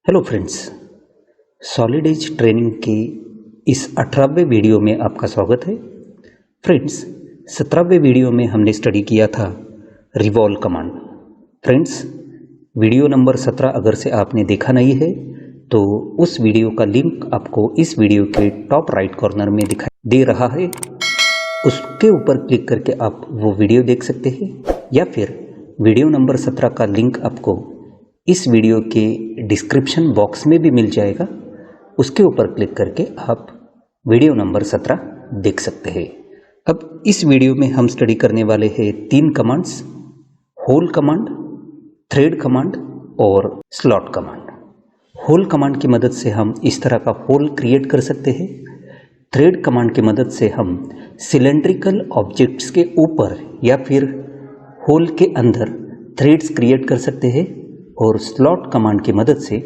Hello friends, Solid Edge training के इस 18वें video में आपका स्वागत है। फ्रेंड्स, 17वें वीडियो में हमने स्टडी किया था revolve command. Friends, video number 17 अगर से आपने देखा नहीं है तो उस वीडियो का लिंक आपको इस वीडियो के टॉप राइट कॉर्नर में दिखाई दे रहा है। उसके ऊपर क्लिक करके आप वो वीडियो देख सकते हैं, या फिर वीडियो नंबर 17 का लिंक आपको इस वीडियो के डिस्क्रिप्शन बॉक्स में भी मिल जाएगा। उसके ऊपर क्लिक करके आप वीडियो नंबर 17 देख सकते हैं। अब इस वीडियो में हम स्टडी करने वाले हैं 3 commands, hole command, thread command और स्लॉट कमांड। होल कमांड की मदद से हम इस तरह का होल क्रिएट कर सकते हैं। थ्रेड कमांड की मदद से हम सिलेंड्रिकल ऑब्जेक्ट्स के ऊपर या फिर होल के अंदर थ्रेड्स क्रिएट कर सकते हैं। और स्लॉट कमांड की मदद से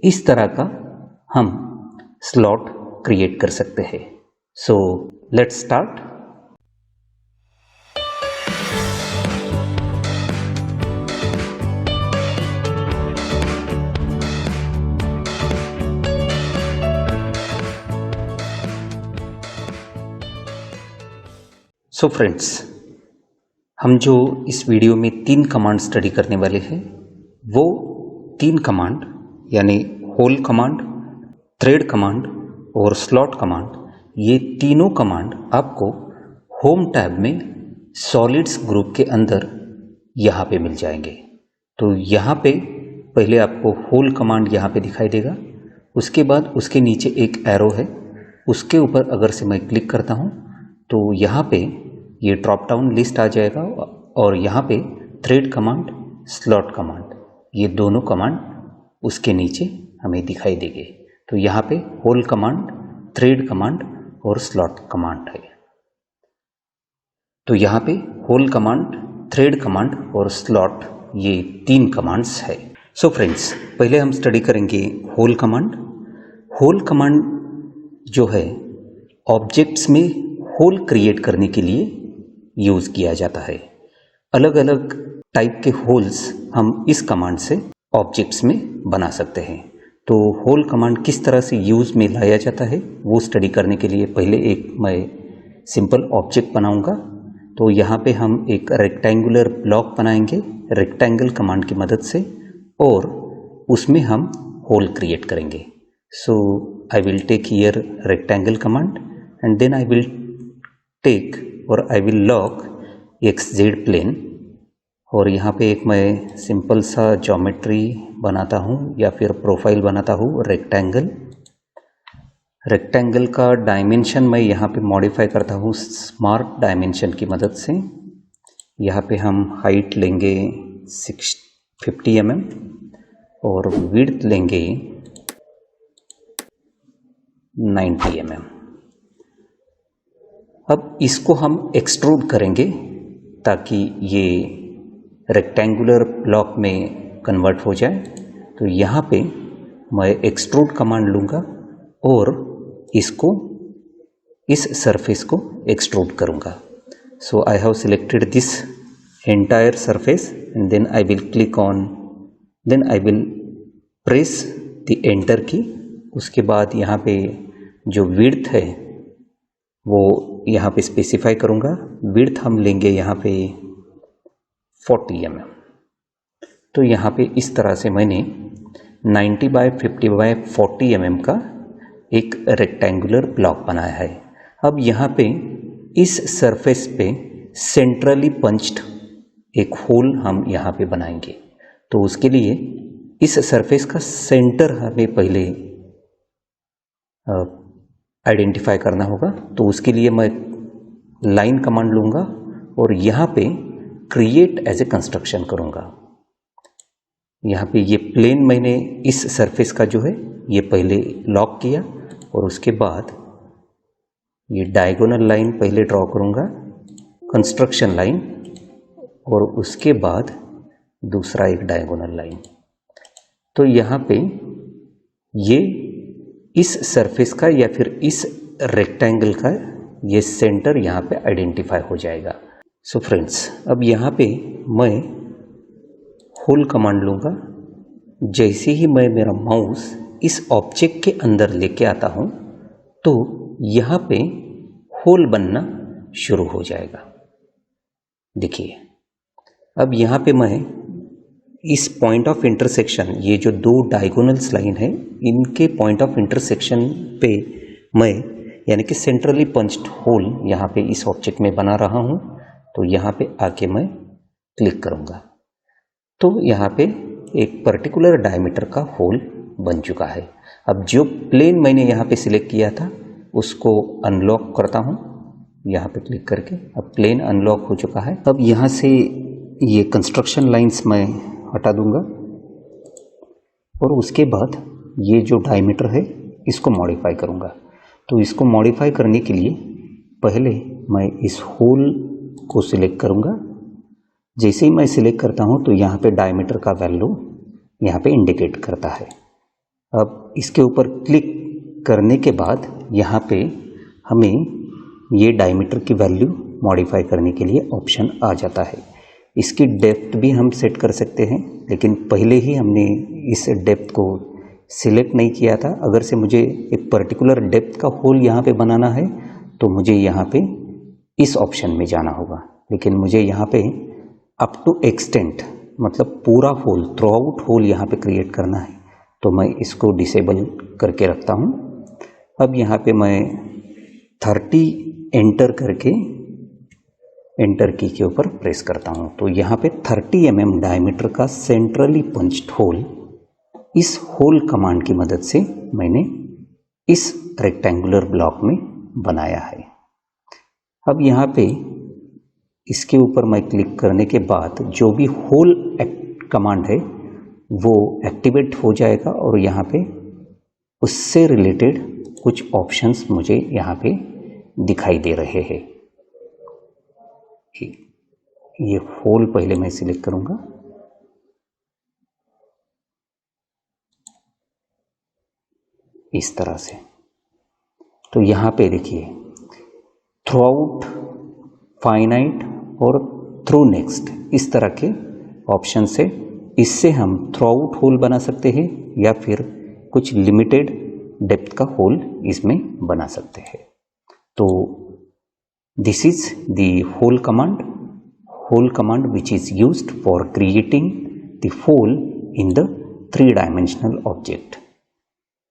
इस तरह का हम स्लॉट क्रिएट कर सकते हैं। So let's start. So friends, हम जो इस वीडियो में 3 कमांड स्टडी करने वाले हैं, वो 3 कमांड यानी होल कमांड, थ्रेड कमांड और स्लॉट कमांड, ये तीनों कमांड आपको होम टैब में सॉलिड्स ग्रुप के अंदर यहाँ पे मिल जाएंगे। तो यहाँ पे पहले आपको होल कमांड यहाँ पे दिखाई देगा। उसके बाद उसके नीचे एक एरो है, उसके ऊपर अगर से मैं क्लिक करता हूँ तो यहाँ पे ये ड्रॉप डाउन लिस्ट आ जाएगा और यहाँ पे थ्रेड कमांड, स्लॉट कमांड, ये दोनों कमांड उसके नीचे हमें दिखाई देंगे। तो यहाँ पे होल कमांड, थ्रेड कमांड और स्लॉट कमांड है। तो यहाँ पे होल कमांड, थ्रेड कमांड और स्लॉट, ये 3 कमांड्स है। सो फ्रेंड्स, पहले हम स्टडी करेंगे होल कमांड। होल कमांड जो है ऑब्जेक्ट्स में होल क्रिएट करने के लिए यूज़ किया जाता है। अलग अलग टाइप के होल्स हम इस कमांड से ऑब्जेक्ट्स में बना सकते हैं। तो होल कमांड किस तरह से यूज़ में लाया जाता है वो स्टडी करने के लिए पहले एक मैं सिंपल ऑब्जेक्ट बनाऊंगा। तो यहाँ पे हम एक रेक्टेंगुलर ब्लॉक बनाएंगे रेक्टेंगल कमांड की मदद से, और उसमें हम होल क्रिएट करेंगे। So I will take here rectangle command and then I will take और I will lock XZ plane. और यहाँ पे एक मैं सिंपल सा ज्योमेट्री बनाता हूँ या फिर प्रोफाइल बनाता हूँ रेक्टेंगल। रेक्टेंगल का डायमेंशन मैं यहाँ पे मॉडिफाई करता हूँ स्मार्ट डायमेंशन की मदद से। यहाँ पे हम हाइट लेंगे 50 mm और विड्थ लेंगे 90 mm। अब इसको हम एक्सट्रूड करेंगे ताकि ये रेक्टेंगुलर ब्लॉक में कन्वर्ट हो जाए। तो यहाँ पे मैं एक्सट्रूड कमांड लूँगा और इसको, इस सरफेस को एक्सट्रूड करूँगा। So I have selected this entire surface and then I will click on, then I will press the enter key. उसके बाद यहाँ पे जो विड्थ है वो यहाँ पे स्पेसिफाई करूँगा। विड्थ हम लेंगे यहाँ पे 40 mm। तो यहाँ पे इस तरह से मैंने 90 बाय 50 बाय 40 mm का एक रेक्टेंगुलर ब्लॉक बनाया है। अब यहाँ पे इस सरफेस पे सेंट्रली पंच्ड एक होल हम यहाँ पे बनाएंगे। तो उसके लिए इस सरफेस का सेंटर हमें पहले आइडेंटिफाई करना होगा। तो उसके लिए मैं लाइन कमांड लूँगा और यहाँ पे क्रिएट एज ए कंस्ट्रक्शन करूँगा। यहाँ पे ये प्लेन मैंने इस सरफेस का जो है ये पहले लॉक किया और उसके बाद ये डायगोनल लाइन पहले ड्रॉ करूँगा, कंस्ट्रक्शन लाइन, और उसके बाद दूसरा एक डायगोनल लाइन। तो यहाँ पे ये इस सरफेस का या फिर इस रेक्टेंगल का ये सेंटर यहाँ पे आइडेंटिफाई हो जाएगा। सो फ्रेंड्स, अब यहाँ पे मैं होल कमांड लूँगा, जैसे ही मैं मेरा माउस इस ऑब्जेक्ट के अंदर लेके आता हूँ तो यहाँ पे होल बनना शुरू हो जाएगा। देखिए, अब यहाँ पे मैं इस पॉइंट ऑफ इंटरसेक्शन, ये जो दो डायगोनल्स लाइन है, इनके पॉइंट ऑफ इंटरसेक्शन पे मैं यानी कि सेंट्रली पंच्ड होल यहाँ पे इस ऑब्जेक्ट में बना रहा हूँ। तो यहाँ पे आके मैं क्लिक करूँगा तो यहाँ पे एक पर्टिकुलर डायमीटर का होल बन चुका है। अब जो प्लेन मैंने यहाँ पे सिलेक्ट किया था उसको अनलॉक करता हूँ यहाँ पे क्लिक करके। अब प्लेन अनलॉक हो चुका है। अब यहाँ से ये कंस्ट्रक्शन लाइंस मैं हटा दूंगा और उसके बाद ये जो डायमीटर है इसको मॉडिफाई करूँगा। तो इसको मॉडिफाई करने के लिए पहले मैं इस होल को सिलेक्ट करूँगा। जैसे ही मैं सिलेक्ट करता हूँ तो यहाँ पे डायमीटर का वैल्यू यहाँ पे इंडिकेट करता है। अब इसके ऊपर क्लिक करने के बाद यहाँ पे हमें ये डायमीटर की वैल्यू मॉडिफाई करने के लिए ऑप्शन आ जाता है। इसकी डेप्थ भी हम सेट कर सकते हैं, लेकिन पहले ही हमने इस डेप्थ को सिलेक्ट नहीं किया था। अगर से मुझे एक पर्टिकुलर डेप्थ का होल यहाँ पे बनाना है तो मुझे यहाँ पे इस ऑप्शन में जाना होगा, लेकिन मुझे यहाँ पे अप टू एक्सटेंट मतलब पूरा होल, थ्रू आउट होल यहाँ पे क्रिएट करना है। तो मैं इसको डिसेबल करके रखता हूँ। अब यहाँ पे मैं 30 एंटर करके एंटर की के ऊपर प्रेस करता हूँ तो यहाँ पे 30 mm डायमीटर का सेंट्रली पंच्ड होल इस होल कमांड की मदद से मैंने इस रेक्टेंगुलर ब्लॉक में बनाया है। अब यहाँ पे इसके ऊपर मैं क्लिक करने के बाद जो भी होल कमांड है वो एक्टिवेट हो जाएगा और यहाँ पे उससे रिलेटेड कुछ ऑप्शंस मुझे यहाँ पे दिखाई दे रहे हैं। ये होल पहले मैं सिलेक्ट करूँगा। इस तरह से तो यहाँ पे देखिए थ्रू आउट, फाइनाइट और थ्रू नेक्स्ट, इस तरह के ऑप्शन से इससे हम थ्रू आउट होल बना सकते हैं या फिर कुछ लिमिटेड डेप्थ का होल इसमें बना सकते हैं। तो this is the hole command which is used for creating the hole in the 3-dimensional object.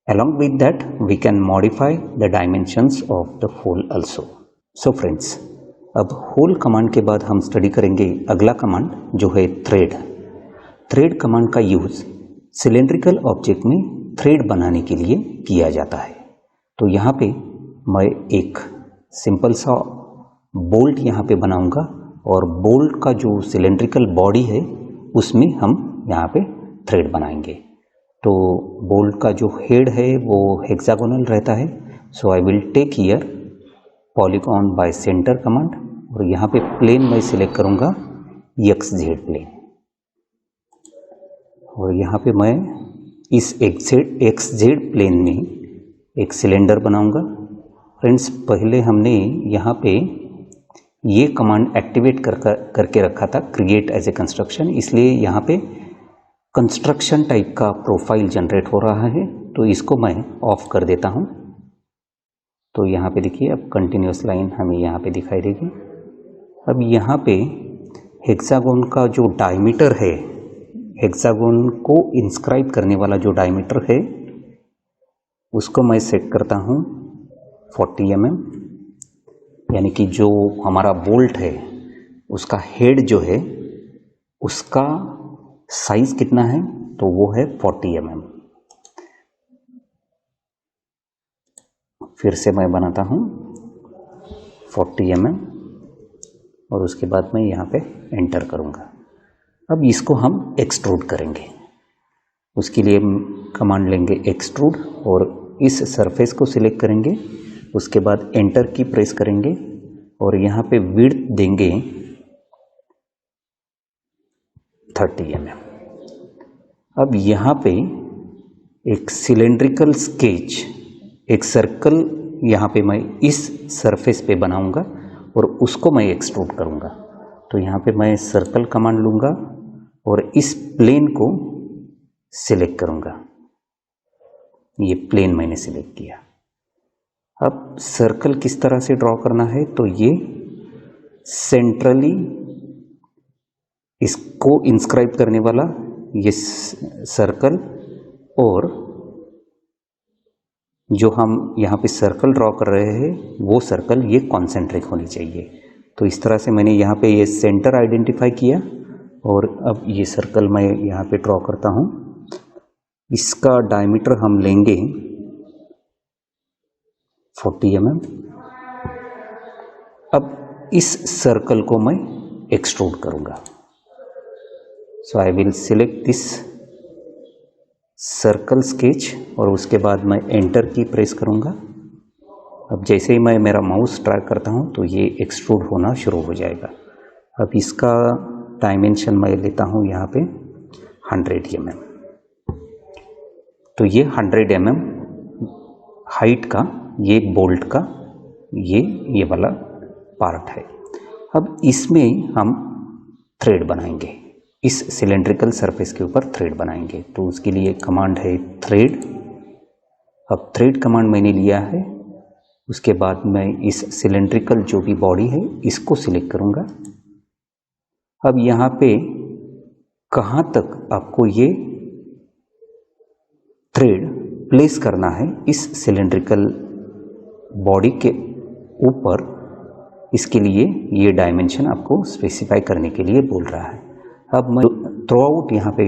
Along with that, we can modify the dimensions of the hole also. So friends, अब whole command के बाद हम study करेंगे अगला command जो है thread. Thread command का use cylindrical object में थ्रेड बनाने के लिए किया जाता है। तो यहाँ पे मैं एक सिंपल सा बोल्ट यहाँ पे बनाऊंगा और बोल्ट का जो सिलेंड्रिकल बॉडी है उसमें हम यहाँ पे थ्रेड बनाएंगे। तो बोल्ट का जो हेड है वो हेक्सागोनल रहता है। So I will take here polygon by center command और यहाँ पे प्लेन मैं सिलेक्ट करूँगा XZ प्लेन और यहाँ पे मैं इस XZ प्लेन में एक सिलेंडर बनाऊँगा। फ्रेंड्स, पहले हमने यहाँ पे ये कमांड एक्टिवेट करके रखा था क्रिएट एज ए कंस्ट्रक्शन, इसलिए यहाँ पे कंस्ट्रक्शन टाइप का प्रोफाइल जनरेट हो रहा है। तो इसको मैं ऑफ कर देता हूँ। तो यहाँ पे देखिए अब कंटिन्यूस लाइन हमें यहाँ पे दिखाई देगी। अब यहाँ पे हेक्सागोन का जो डायमीटर है, हेक्सागोन को इंस्क्राइब करने वाला जो डायमीटर है उसको मैं सेट करता हूँ 40 mm, यानी कि जो हमारा बोल्ट है उसका हेड जो है उसका साइज कितना है तो वो है 40 mm। फिर से मैं बनाता हूँ 40 mm और उसके बाद मैं यहाँ पे एंटर करूँगा। अब इसको हम एक्सट्रूड करेंगे। उसके लिए कमांड लेंगे एक्सट्रूड और इस सरफेस को सिलेक्ट करेंगे। उसके बाद एंटर की प्रेस करेंगे और यहाँ पे विड्थ देंगे 30 mm। अब यहाँ पे एक सिलेंड्रिकल स्केच, एक सर्कल यहाँ पे मैं इस सरफेस पे बनाऊंगा और उसको मैं एक्सट्रूड करूँगा। तो यहाँ पे मैं सर्कल कमांड लूँगा और इस प्लेन को सिलेक्ट करूँगा। ये प्लेन मैंने सिलेक्ट किया। अब सर्कल किस तरह से ड्रॉ करना है, तो ये सेंट्रली इसको इंस्क्राइब करने वाला ये सर्कल, और जो हम यहाँ पे सर्कल ड्रॉ कर रहे हैं वो सर्कल ये कॉन्सेंट्रिक होनी चाहिए। तो इस तरह से मैंने यहाँ पे ये सेंटर आइडेंटिफाई किया, और अब ये सर्कल मैं यहाँ पे ड्रॉ करता हूँ। इसका डायमीटर हम लेंगे 40 mm। अब इस सर्कल को मैं एक्सट्रूड करूँगा। So I will select this circle sketch, और उसके बाद मैं एंटर की प्रेस करूँगा। अब जैसे ही मैं मेरा माउस ट्रैक करता हूँ तो ये एक्सट्रूड होना शुरू हो जाएगा। अब इसका डायमेंशन मैं लेता हूँ यहाँ पे 100 mm। तो ये 100 mm हाइट का ये बोल्ट का ये वाला पार्ट है। अब इसमें हम थ्रेड बनाएंगे, इस सिलेंड्रिकल सरफेस के ऊपर थ्रेड बनाएंगे। तो उसके लिए कमांड है थ्रेड। अब थ्रेड कमांड मैंने लिया है। उसके बाद मैं इस सिलेंड्रिकल जो भी बॉडी है इसको सिलेक्ट करूँगा। अब यहाँ पे कहाँ तक आपको ये थ्रेड प्लेस करना है इस सिलेंड्रिकल बॉडी के ऊपर, इसके लिए ये डायमेंशन आपको स्पेसिफाई करने के लिए बोल रहा है। अब मैं थ्रू आउट यहाँ पे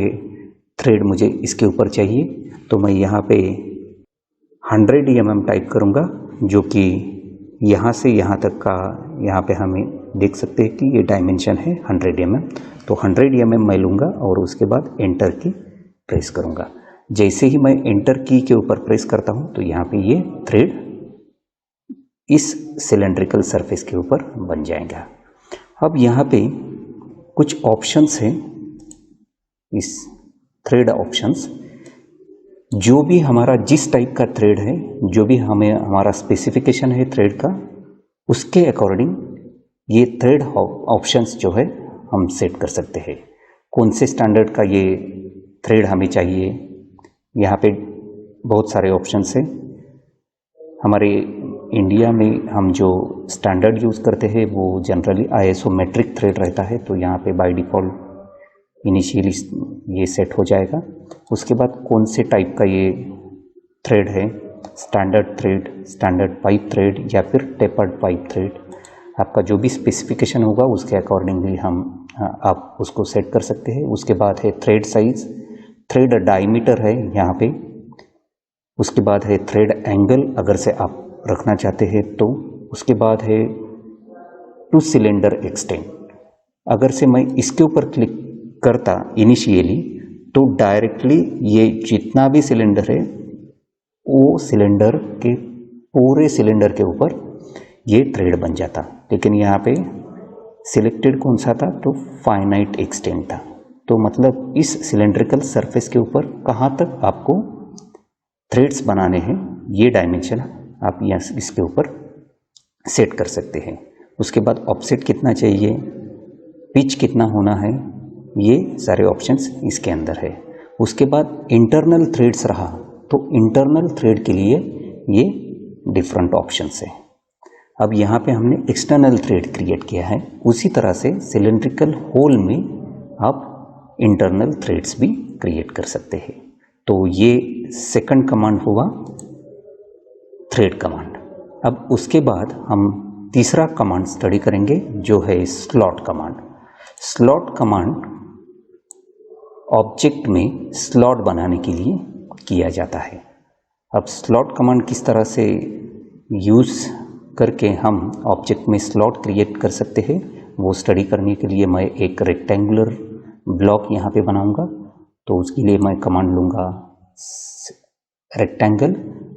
थ्रेड मुझे इसके ऊपर चाहिए, तो मैं यहाँ पे 100 mm टाइप करूँगा, जो कि यहाँ से यहाँ तक का यहाँ पे हमें देख सकते हैं कि ये डायमेंशन है 100 mm। तो 100 mm मैं लूँगा और उसके बाद एंटर की प्रेस करूँगा। जैसे ही मैं एंटर की के ऊपर प्रेस करता हूँ तो यहाँ पे ये थ्रेड इस सिलेंड्रिकल सरफेस के ऊपर बन जाएगा। अब यहाँ पे कुछ ऑप्शंस हैं, इस थ्रेड ऑप्शंस, जो भी हमारा जिस टाइप का थ्रेड है, जो भी हमें हमारा स्पेसिफिकेशन है थ्रेड का, उसके अकॉर्डिंग ये थ्रेड ऑप्शंस जो है हम सेट कर सकते हैं। कौन से स्टैंडर्ड का ये थ्रेड हमें चाहिए, यहाँ पे बहुत सारे ऑप्शंस हैं। हमारे इंडिया में हम जो स्टैंडर्ड यूज़ करते हैं वो जनरली ISO मेट्रिक थ्रेड रहता है, तो यहाँ पे बाय डिफ़ॉल्ट इनिशियली ये सेट हो जाएगा। उसके बाद कौन से टाइप का ये थ्रेड है, standard thread, standard pipe thread या फिर टेपर्ड पाइप थ्रेड, आपका जो भी स्पेसिफिकेशन होगा उसके अकॉर्डिंगली आप उसको सेट कर सकते हैं। उसके बाद है थ्रेड साइज़, थ्रेड डायमीटर है यहाँ पे। उसके बाद है थ्रेड एंगल, अगर से आप रखना चाहते हैं तो। उसके बाद है टू सिलेंडर एक्सटेंड। अगर से मैं इसके ऊपर क्लिक करता इनिशियली तो डायरेक्टली ये जितना भी सिलेंडर है वो सिलेंडर के पूरे सिलेंडर के ऊपर ये थ्रेड बन जाता। लेकिन यहाँ पे सिलेक्टेड कौन सा था, तो फाइनाइट एक्सटेंड था। तो मतलब इस सिलेंड्रिकल सरफेस के ऊपर कहाँ तक आपको थ्रेड्स बनाने हैं, ये डायमेंशन आप यहाँ इसके ऊपर सेट कर सकते हैं। उसके बाद ऑफसेट कितना चाहिए, पिच कितना होना है, ये सारे ऑप्शंस इसके अंदर है। उसके बाद इंटरनल थ्रेड्स रहा तो इंटरनल थ्रेड के लिए ये डिफरेंट ऑप्शंस है। अब यहाँ पे हमने एक्सटर्नल थ्रेड क्रिएट किया है, उसी तरह से सिलेंड्रिकल होल में आप इंटरनल थ्रेड्स भी क्रिएट कर सकते हैं। तो ये सेकंड कमांड हुआ थ्रेड कमांड। अब उसके बाद हम तीसरा कमांड स्टडी करेंगे जो है slot command. Slot command object में स्लॉट बनाने के लिए किया जाता है। अब स्लॉट कमांड किस तरह से यूज़ करके हम ऑब्जेक्ट में स्लॉट क्रिएट कर सकते हैं, वो स्टडी करने के लिए मैं एक रेक्टेंगुलर ब्लॉक यहाँ पे बनाऊंगा। तो उसके लिए मैं कमांड लूँगा रेक्टेंगल,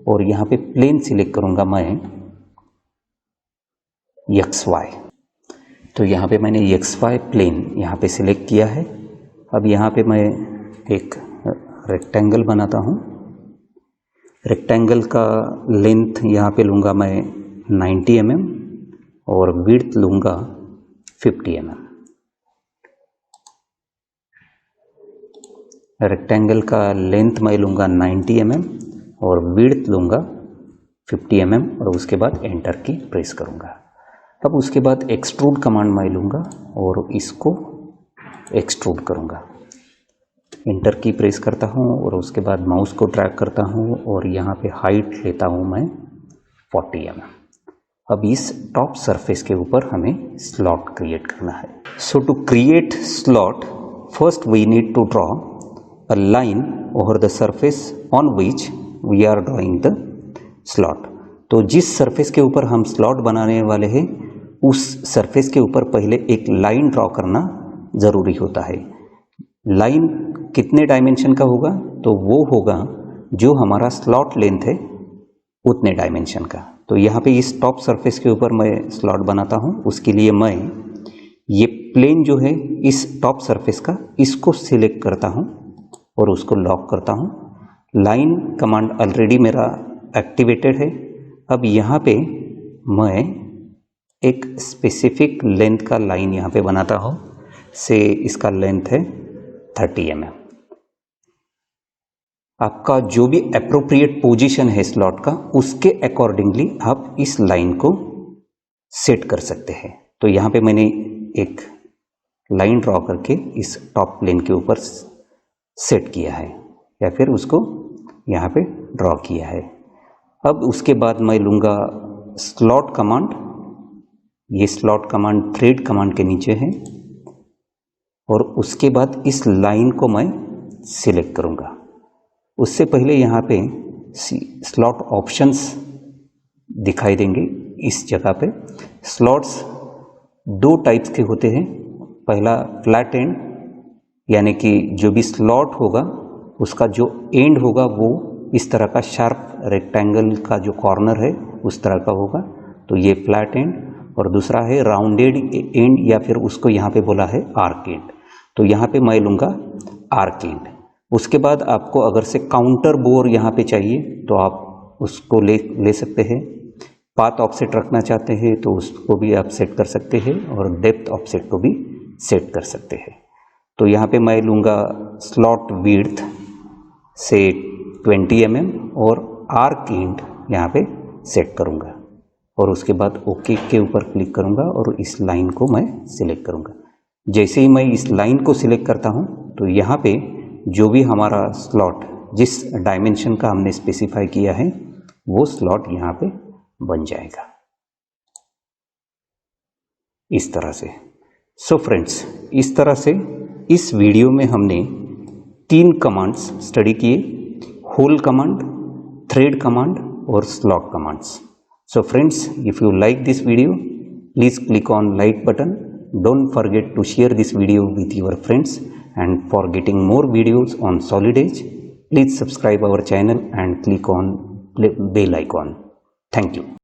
और यहाँ पे प्लेन सिलेक्ट करूँगा मैं XY। तो यहाँ पे मैंने XY प्लेन यहाँ पे सिलेक्ट किया है। अब यहाँ पे मैं एक रेक्टेंगल बनाता हूँ। रेक्टेंगल का लेंथ यहाँ पे लूँगा मैं 90 mm और विड्थ लूँगा 50 mm। रेक्टेंगल का लेंथ मैं लूँगा 90 mm और विड्थ लूँगा 50 mm और उसके बाद एंटर की प्रेस करूँगा। अब उसके बाद एक्सट्रूड कमांड मैं लूँगा और इसको एक्सट्रूड करूँगा। एंटर की प्रेस करता हूँ और उसके बाद माउस को ड्रैग करता हूँ और यहाँ पे हाइट लेता हूँ मैं 40 mm। अब इस टॉप सरफेस के ऊपर हमें स्लॉट क्रिएट करना है। So to create slot first we need to draw a line over the surface on which we are drawing the slot. तो जिस सरफेस के ऊपर हम स्लॉट बनाने वाले हैं उस सरफेस के ऊपर पहले एक लाइन ड्रॉ करना ज़रूरी होता है। लाइन कितने डायमेंशन का होगा? तो वो होगा जो हमारा स्लॉट लेंथ है उतने डायमेंशन का। तो यहाँ पे इस टॉप सरफेस के ऊपर मैं स्लॉट बनाता हूँ। उसके लिए मैं ये प्लेन जो है इस टॉप सरफेस का इसको सिलेक्ट करता हूँ और उसको लॉक करता हूँ। लाइन कमांड ऑलरेडी मेरा एक्टिवेटेड है। अब यहाँ पे मैं एक स्पेसिफिक लेंथ का लाइन यहाँ पे बनाता हूँ। से इसका लेंथ है 30 mm। आपका जो भी एप्रोप्रिएट पोजीशन है स्लॉट का उसके अकॉर्डिंगली आप इस लाइन को सेट कर सकते हैं। तो यहाँ पे मैंने एक लाइन ड्रॉ करके इस टॉप प्लेन के ऊपर सेट किया है या फिर उसको यहाँ पे ड्रॉ किया है। अब उसके बाद मैं लूँगा स्लॉट कमांड। ये स्लॉट कमांड थ्रेड कमांड के नीचे है और उसके बाद इस लाइन को मैं सिलेक्ट करूँगा। उससे पहले यहाँ पे स्लॉट ऑप्शंस दिखाई देंगे। इस जगह पे स्लॉट्स दो टाइप्स के होते हैं। पहला फ्लैट एंड, यानी कि जो भी स्लॉट होगा उसका जो एंड होगा वो इस तरह का शार्प रेक्टेंगल का जो कॉर्नर है उस तरह का होगा, तो ये फ्लैट एंड। और दूसरा है राउंडेड एंड या फिर उसको यहाँ पे बोला है आर्क एंड। तो यहाँ पे मैं लूँगा आर्क एंड। उसके बाद आपको अगर से काउंटर बोर यहाँ पे चाहिए तो आप उसको ले सकते हैं। पाथ ऑफसेट रखना चाहते हैं तो उसको भी आप सेट कर सकते हैं और डेप्थ ऑफसेट को भी सेट कर सकते हैं। तो यहाँ पे मैं लूँगा स्लॉट विड्थ से 20 mm और आर्क एंड यहाँ पे सेट करूँगा और उसके बाद ओके के ऊपर क्लिक करूँगा और इस लाइन को मैं सिलेक्ट करूँगा। जैसे ही मैं इस लाइन को सिलेक्ट करता हूँ तो यहाँ पे जो भी हमारा स्लॉट जिस डायमेंशन का हमने स्पेसिफाई किया है वो स्लॉट यहाँ पे बन जाएगा इस तरह से। सो फ्रेंड्स, इस तरह से इस वीडियो में हमने 3 कमांड्स स्टडी किए, होल कमांड, थ्रेड कमांड और slot commands. So friends, if you like this video, please click on like button. Don't forget to share this video with your friends, and for getting more videos on Solid Edge, please subscribe our channel and click on bell icon. Thank you.